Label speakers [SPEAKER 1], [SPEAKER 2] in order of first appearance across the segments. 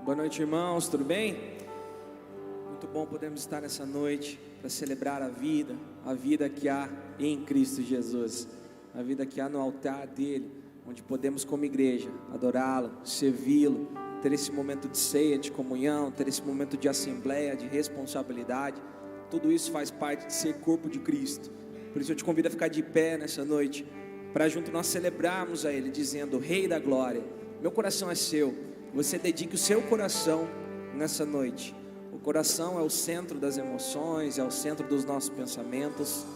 [SPEAKER 1] Boa noite, irmãos, tudo bem? Muito bom podermos estar nessa noite para celebrar a vida que há em Cristo Jesus, a vida que há no altar dele, onde podemos como igreja adorá-lo, servi-lo, ter esse momento de ceia, de comunhão, ter esse momento de assembleia, de responsabilidade. Tudo isso faz parte de ser corpo de Cristo. Por isso eu te convido a ficar de pé nessa noite, para junto nós celebrarmos a ele, dizendo: Rei da Glória, meu coração é seu. Você dedique o seu coração nessa noite. O coração é o centro das emoções, é o centro dos nossos pensamentos,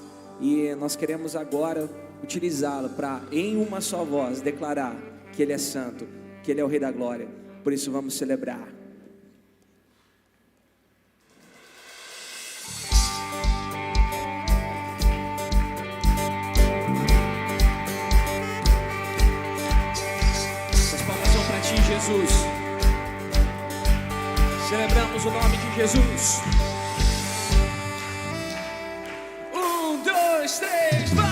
[SPEAKER 1] e nós queremos agora utilizá-lo para, em uma só voz, declarar que ele é santo, que ele é o Rei da Glória. Por isso vamos celebrar. Jesus, celebramos o nome de Jesus. 1, 2, 3, vai!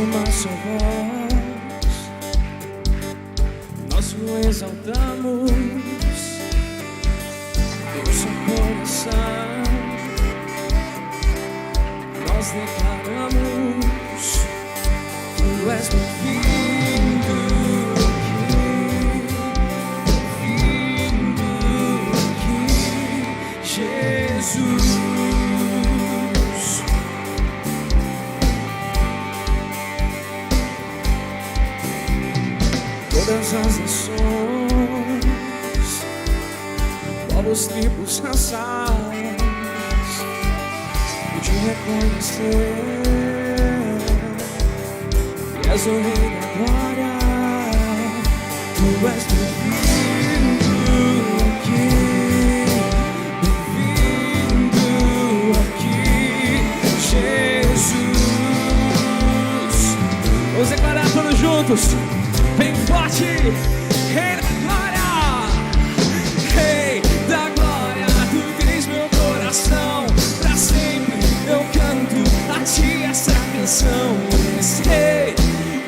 [SPEAKER 1] Uma só voz nós o exaltamos, em seu coração nós declaramos: Tu és bem-vindo aqui, Jesus. Todas as nações, povos, tribos, raças, e te reconhecer que és o Rei da Glória. Tu és bem-vindo aqui, Jesus. Vamos declarar todos juntos, bem forte: Rei da Glória, Rei da Glória, Tu tens meu coração, pra sempre eu canto a Ti essa canção. És Rei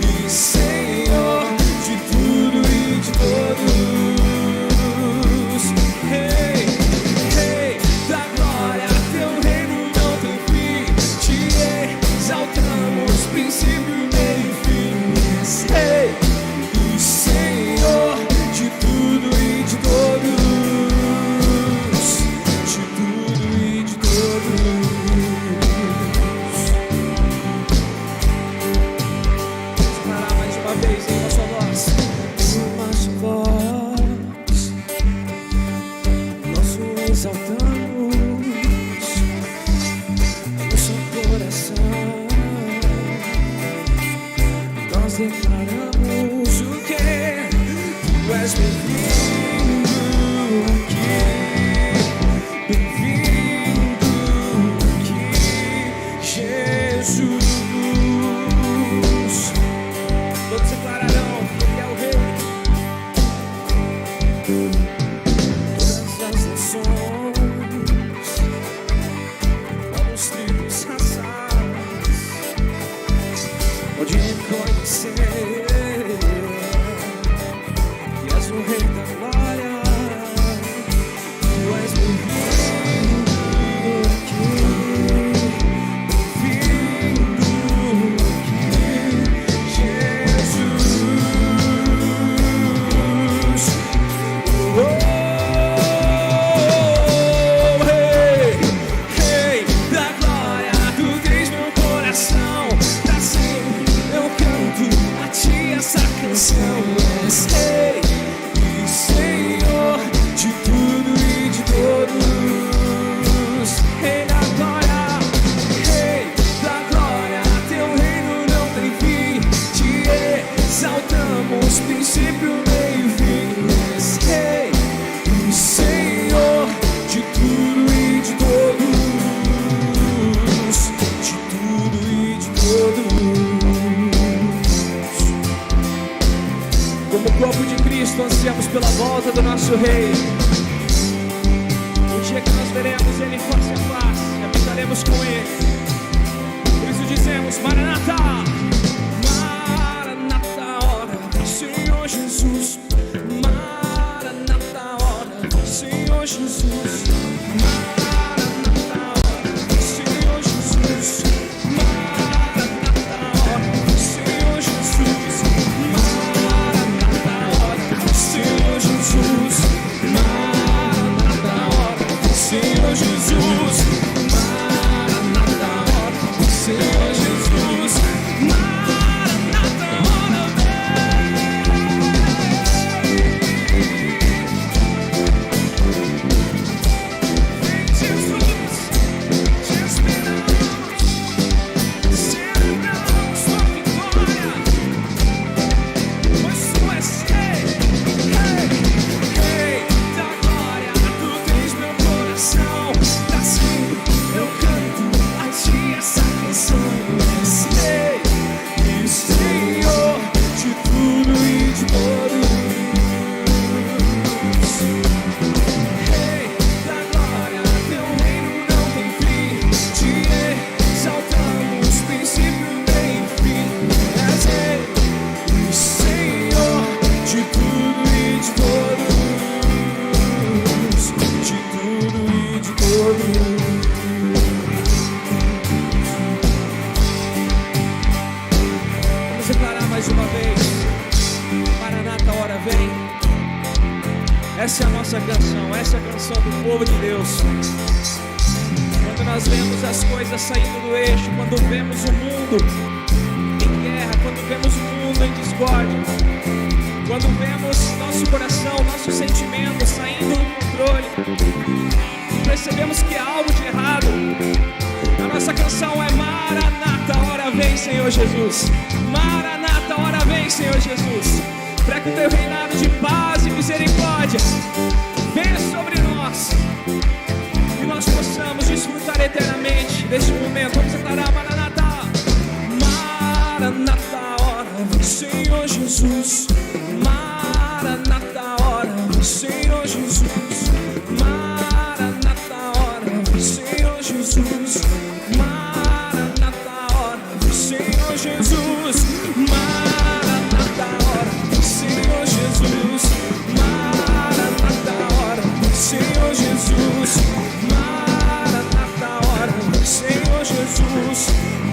[SPEAKER 1] e Senhor de tudo e de todos. Rei, Rei da Glória, Teu reino não tem fim, Te exaltamos, princípio, meio e fim. És Rei, Senhor de tudo e de todos, de tudo e de todos. Vamos parar mais uma vez em uma só voz. Uma só voz, nós o exaltamos, no seu coração nós declaramos o que Tu és bem-vindo aqui, Jesus. Todos declararão que Ele é o Rei. Todas as nações, povos, tribos, raças, pode reconhecer que és o Rei da Glória. Tu és bem-vindo aqui, Jesus. Rei, Rei da Glória, Tu tens meu coração, pra sempre eu canto a Ti essa canção. És Rei e Senhor de tudo e de todos. Rei da Glória, Rei da Glória, Teu reino não tem fim, Te exaltamos, princípio, meio e fim. És Rei e Senhor de tudo e de todos, de tudo e de todos. Como corpo de Cristo, ansiamos pela volta do nosso Rei. O dia que nós veremos Ele face a face e habitaremos com Ele. Por isso dizemos: Maranata, Maranata, hora, Senhor Jesus. Maranata, hora, Senhor Jesus. Maranata, hora, Senhor Jesus. Maranata, hora, Senhor Jesus. Maranata, hora, Senhor Jesus. Maranata, hora, Senhor Jesus. Maranata, hora, Senhor Jesus. Maranata, hora, vem Jesus, te esperamos, celebramos tua vitória, pois tu és Rei, Rei da glória. Tu tens meu coração, assim eu canto a ti essa canção. És Rei e Senhor de tudo e de todos. Rei da glória, teu reino não tem fim. Te exaltamos, princípio nem fim. És Rei e Senhor de tudo e de todos. De tudo e de todos. Vamos declarar mais uma vez: Maranata, hora vem. Essa é a nossa canção, essa é a canção do povo de Deus. Quando nós vemos as coisas saindo do eixo, quando vemos o mundo em guerra, quando vemos o mundo em discórdia, quando vemos nosso coração, nosso sentimento saindo do controle, percebemos que há algo de errado. A nossa canção é: Maranata, hora vem, Senhor Jesus. Maranata, hora vem, Senhor Jesus. Para que o teu reinado de paz e misericórdia venha sobre nós e nós possamos desfrutar eternamente deste momento. Vamos declarar: Maranata, Maranata, hora vem, Senhor Jesus. Maranata, hora vem, Senhor Jesus. Maranata, hora vem, Senhor Jesus. Maranata, hora vem, Senhor Jesus. Maranata, hora vem, Senhor Jesus. Maranata, hora vem, Senhor Jesus. Maranata, hora vem, Senhor Jesus.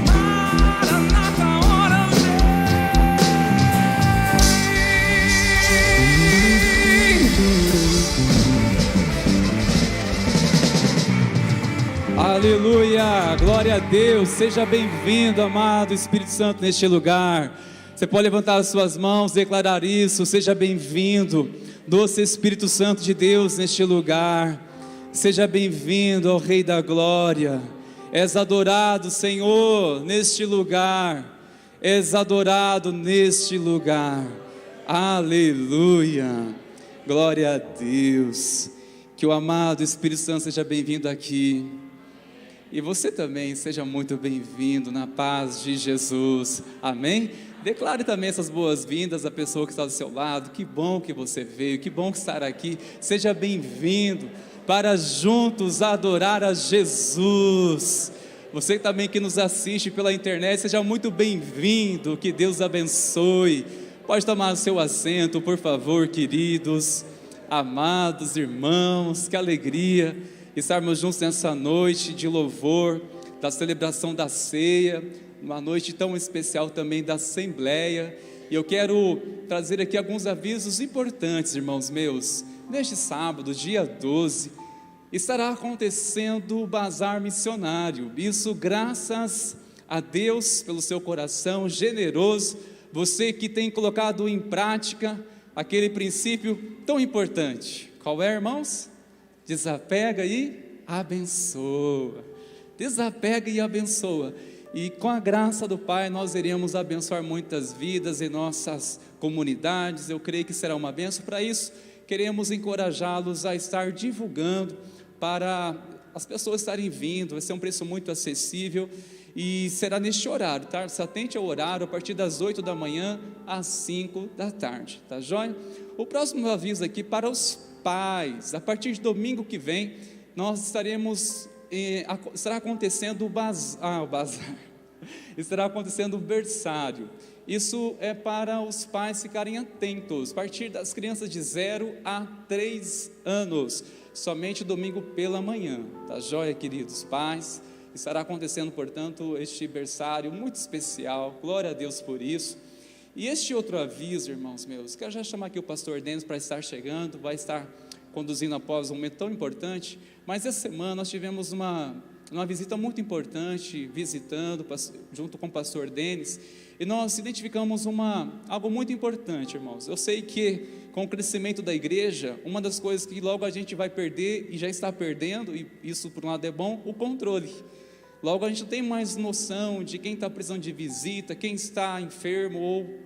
[SPEAKER 1] Maranata, hora vem.
[SPEAKER 2] Aleluia, glória a Deus. Seja bem-vindo, amado Espírito Santo, neste lugar. Você pode levantar as suas mãos, declarar isso: seja bem-vindo, doce Espírito Santo de Deus, neste lugar. Seja bem-vindo ao Rei da Glória. És adorado, Senhor, neste lugar. És adorado neste lugar. Aleluia, glória a Deus. Que o amado Espírito Santo seja bem-vindo aqui. E você também seja muito bem-vindo na paz de Jesus, amém? Declare também essas boas-vindas à pessoa que está do seu lado. Que bom que você veio, que bom estar aqui. Seja bem-vindo para juntos adorar a Jesus. Você também que nos assiste pela internet, seja muito bem-vindo, que Deus abençoe. Pode tomar o seu assento, por favor, queridos, amados irmãos. Que alegria estarmos juntos nessa noite de louvor, da celebração da ceia, uma noite tão especial também da Assembleia. E eu quero trazer aqui alguns avisos importantes, irmãos meus. Neste sábado, dia 12, estará acontecendo o Bazar Missionário. Isso graças a Deus pelo seu coração generoso, você que tem colocado em prática aquele princípio tão importante. Qual é, irmãos? Desapega e abençoa. Desapega e abençoa. E com a graça do Pai nós iremos abençoar muitas vidas em nossas comunidades. Eu creio que será uma bênção. Para isso, queremos encorajá-los a estar divulgando para as pessoas estarem vindo. Vai ser um preço muito acessível. e será neste horário, tá? Se atente ao horário, a partir das 8 da manhã às 5 da tarde, tá joia? O próximo aviso aqui para os pais: a partir de domingo que vem, nós estará acontecendo o bazar, estará acontecendo o berçário. Isso é para os pais ficarem atentos, a partir das crianças de 0 a 3 anos, somente domingo pela manhã, tá joia, queridos pais? Estará acontecendo, portanto, este berçário muito especial, glória a Deus por isso. E este outro aviso, irmãos meus, quero já chamar aqui o pastor Denis para estar chegando, vai estar conduzindo após um momento tão importante. Mas essa semana nós tivemos uma visita muito importante, visitando junto com o pastor Denis, e nós identificamos algo muito importante, irmãos. Eu sei que com o crescimento da igreja, uma das coisas que logo a gente vai perder e já está perdendo, e isso por um lado é bom, o controle. Logo a gente não tem mais noção de quem está precisando de visita, quem está enfermo ou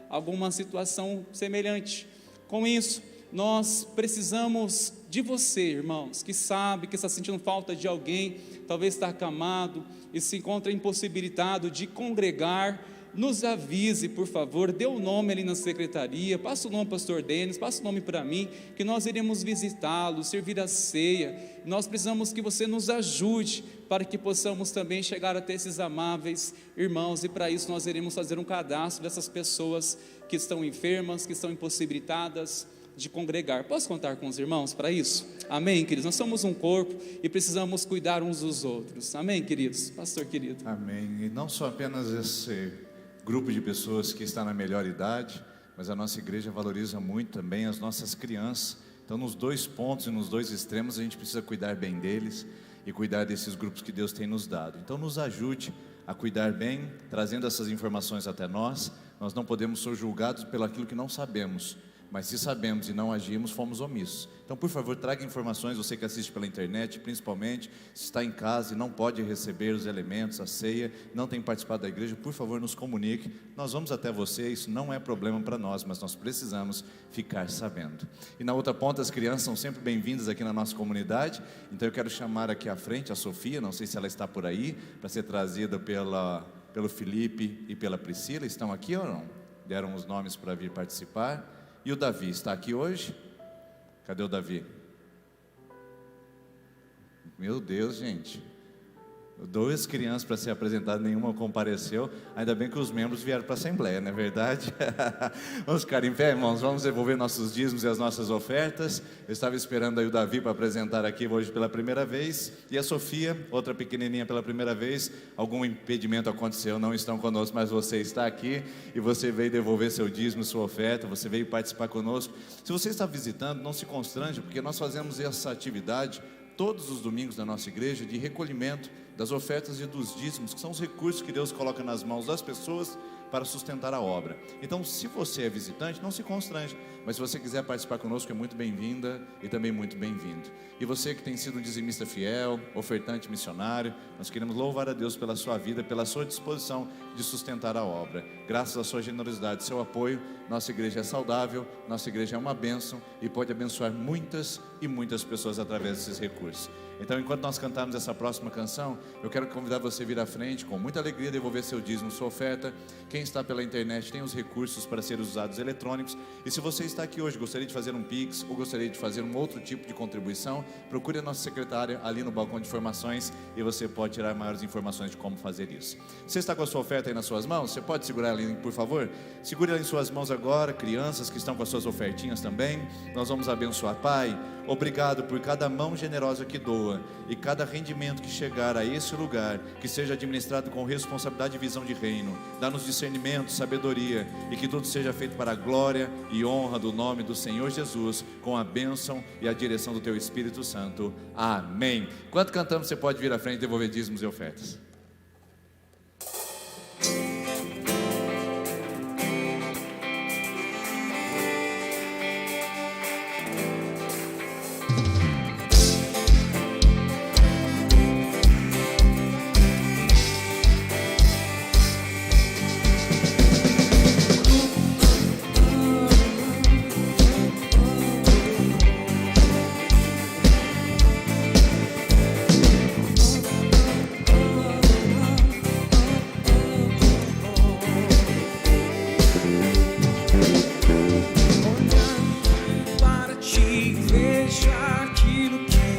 [SPEAKER 2] alguma situação semelhante. Com isso, nós precisamos de você, irmãos, que sabe que está sentindo falta de alguém, talvez está acamado e se encontra impossibilitado de congregar. Nos avise, por favor, dê o nome ali na secretaria, passa o nome do pastor Denis, passa o nome para mim, que nós iremos visitá-lo, servir a ceia. Nós precisamos que você nos ajude, para que possamos também chegar até esses amáveis irmãos, e para isso nós iremos fazer um cadastro dessas pessoas que estão enfermas, que estão impossibilitadas de congregar. Posso contar com os irmãos para isso? Amém, queridos? Nós somos um corpo e precisamos cuidar uns dos outros. Amém, queridos? Pastor querido.
[SPEAKER 3] Amém. E não só apenas esse grupo de pessoas que está na melhor idade, mas a nossa igreja valoriza muito também as nossas crianças. Então, nos dois pontos e nos dois extremos, a gente precisa cuidar bem deles e cuidar desses grupos que Deus tem nos dado. Então, nos ajude a cuidar bem, trazendo essas informações até nós. Nós não podemos ser julgados pelo aquilo que não sabemos, mas se sabemos e não agimos, fomos omissos. Então, por favor, traga informações, você que assiste pela internet, principalmente, se está em casa e não pode receber os elementos, a ceia, não tem participado da igreja, por favor, nos comunique, nós vamos até você, isso não é problema para nós, mas nós precisamos ficar sabendo. E na outra ponta, as crianças são sempre bem-vindas aqui na nossa comunidade, então eu quero chamar aqui à frente a Sofia, não sei se ela está por aí, para ser trazida pelo Felipe e pela Priscila. Estão aqui ou não? Deram os nomes para vir participar. E o Davi está aqui hoje? Cadê o Davi? Meu Deus, gente. 2 crianças para ser apresentadas, nenhuma compareceu. Ainda bem que os membros vieram para a Assembleia, não é verdade? Vamos ficar em pé, irmãos, vamos devolver nossos dízimos e as nossas ofertas. Eu estava esperando aí o Davi para apresentar aqui hoje pela primeira vez. E a Sofia, outra pequenininha pela primeira vez. Algum impedimento aconteceu, não estão conosco, mas você está aqui. E você veio devolver seu dízimo, sua oferta, você veio participar conosco. Se você está visitando, não se constrange, porque nós fazemos essa atividade todos os domingos da nossa igreja, de recolhimento das ofertas e dos dízimos, que são os recursos que Deus coloca nas mãos das pessoas para sustentar a obra. Então, se você é visitante, não se constrange, mas se você quiser participar conosco, é muito bem-vinda e também muito bem-vindo. E você que tem sido um dizimista fiel, ofertante missionário, nós queremos louvar a Deus pela sua vida, pela sua disposição de sustentar a obra. Graças à sua generosidade, seu apoio, nossa igreja é saudável, nossa igreja é uma bênção e pode abençoar muitas e muitas pessoas através desses recursos. Então, enquanto nós cantarmos essa próxima canção, eu quero convidar você a vir à frente, com muita alegria, devolver seu dízimo, sua oferta. Quem está pela internet tem os recursos para serem usados eletrônicos. E se você está aqui hoje, gostaria de fazer um Pix, ou gostaria de fazer um outro tipo de contribuição, procure a nossa secretária ali no balcão de informações, e você pode tirar maiores informações de como fazer isso. Você está com a sua oferta aí nas suas mãos? Você pode segurar ela, por favor? Segure ela em suas mãos agora, crianças que estão com as suas ofertinhas também. Nós vamos abençoar. Pai, obrigado por cada mão generosa que doa, e cada rendimento que chegar a esse lugar, que seja administrado com responsabilidade e visão de reino. Dá-nos discernimento, sabedoria, e que tudo seja feito para a glória e honra do nome do Senhor Jesus, com a bênção e a direção do Teu Espírito Santo. Amém. Enquanto cantamos, você pode vir à frente e devolver dízimos e ofertas.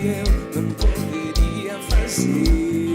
[SPEAKER 1] eu não poderia fazer.